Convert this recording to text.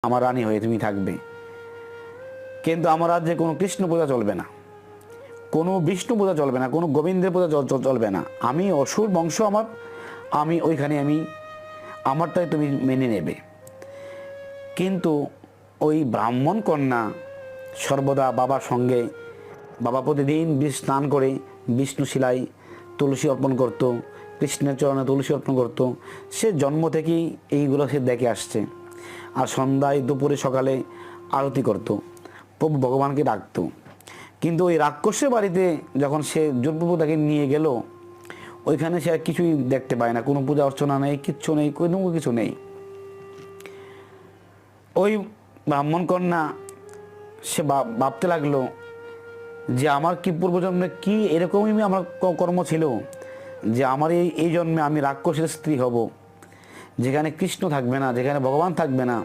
আমার রানী হয়ে তুমি থাকবে, কিন্তু আমার রাজ্যে কোনো কৃষ্ণ পূজা চলবে না, কোনো বিষ্ণু পূজা চলবে না, কোনো গোবিন্দের পূজা চলবে না। আমি অসুর বংশ আমার, আমি ওইখানে আমারটাই তুমি মেনে নেবে। কিন্তু ওই ব্রাহ্মণ কন্যা সর্বদা বাবার সঙ্গে, বাবা প্রতিদিন স্নান করে বিষ্ণু শিলায় তুলসী অর্পণ করত, কৃষ্ণের চরণে তুলসী অর্পণ করত। সে জন্ম থেকেই এইগুলো সে দেখে আসছে। আর সন্ধ্যায়, দুপুরে, সকালে আরতি করত, প্রভু ভগবানকে ডাকত। কিন্তু ওই রাক্ষসের বাড়িতে যখন সে জোরপূর্বক তাকে নিয়ে গেল, ওইখানে সে আর কিছুই দেখতে পায় না, কোনো পূজা অর্চনা নেই, কিচ্ছু নেই, কোনো কিছু নেই। ওই ব্রাহ্মণ কন্যা সে ভাবতে লাগলো যে আমার কি পূর্বজন্মে কি এরকমই আমার কর্ম ছিল যে আমার এই জন্মে আমি রাক্ষসের স্ত্রী হব, যেখানে কৃষ্ণ থাকবে না, যেখানে ভগবান থাকবে না।